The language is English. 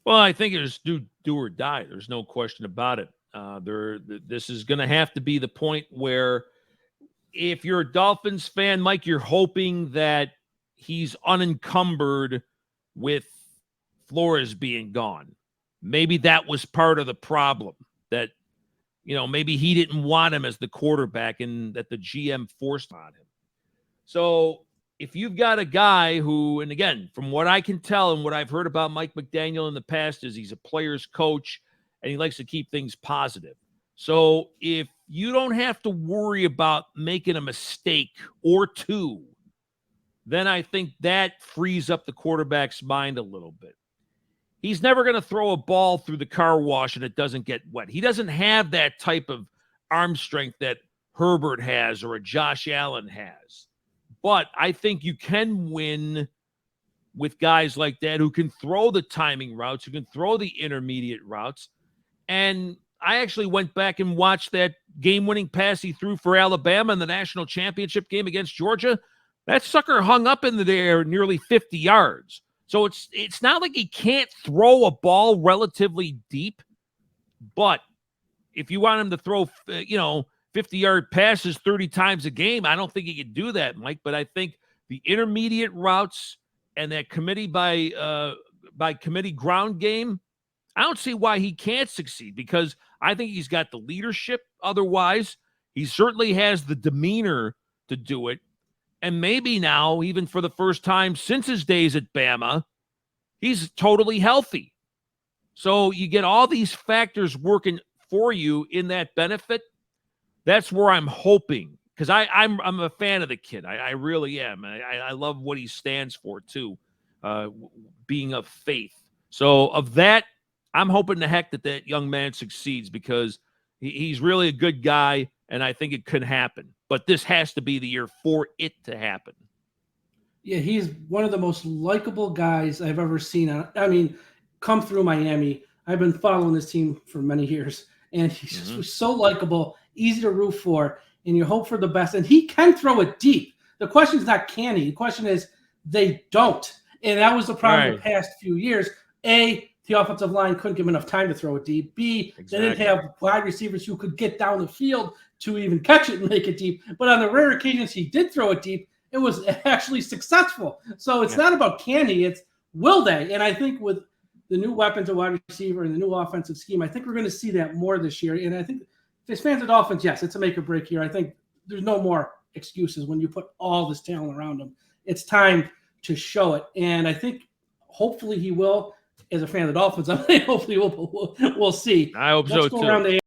Well, I think it's do or die. There's no question about it. This is going to have to be the point where, if you're a Dolphins fan, Mike, you're hoping that he's unencumbered with Flores being gone. Maybe that was part of the problem, that, maybe he didn't want him as the quarterback and that the GM forced on him. So if you've got a guy who, and again, from what I can tell and what I've heard about Mike McDaniel in the past, is he's a player's coach and he likes to keep things positive. So if you don't have to worry about making a mistake or two, then I think that frees up the quarterback's mind a little bit. He's never going to throw a ball through the car wash and it doesn't get wet. He doesn't have that type of arm strength that Herbert has or a Josh Allen has. But I think you can win with guys like that who can throw the timing routes, who can throw the intermediate routes. And I actually went back and watched that game-winning pass he threw for Alabama in the national championship game against Georgia. That sucker hung up in the air nearly 50 yards. So it's not like he can't throw a ball relatively deep, but if you want him to throw, 50-yard passes 30 times a game, I don't think he can do that, Mike. But I think the intermediate routes and that committee by committee ground game, I don't see why he can't succeed, because I think he's got the leadership. Otherwise, he certainly has the demeanor to do it. And maybe now, even for the first time since his days at Bama, he's totally healthy. So you get all these factors working for you in that benefit. That's where I'm hoping, because I'm a fan of the kid. I really am. I love what he stands for, too, being of faith. So of that, I'm hoping to heck that young man succeeds, because he's really a good guy, and I think it could happen. But this has to be the year for it to happen. Yeah, he's one of the most likable guys I've ever seen. Come through Miami. I've been following this team for many years, and he's just so likable, easy to root for, and you hope for the best. And he can throw it deep. The question is not can he. The question is they don't. And that was the problem the past few years. A, the offensive line couldn't give him enough time to throw it deep. B, they didn't have wide receivers who could get down the field to even catch it and make it deep. But on the rare occasions he did throw it deep, it was actually successful. So it's not about can he, it's will they. And I think with the new weapons of wide receiver and the new offensive scheme, I think we're going to see that more this year. And I think as fans of Dolphins, yes, it's a make or break year. I think there's no more excuses when you put all this talent around him. It's time to show it. And I think hopefully he will. As a fan of the Dolphins, hopefully we'll see. I hope so, too.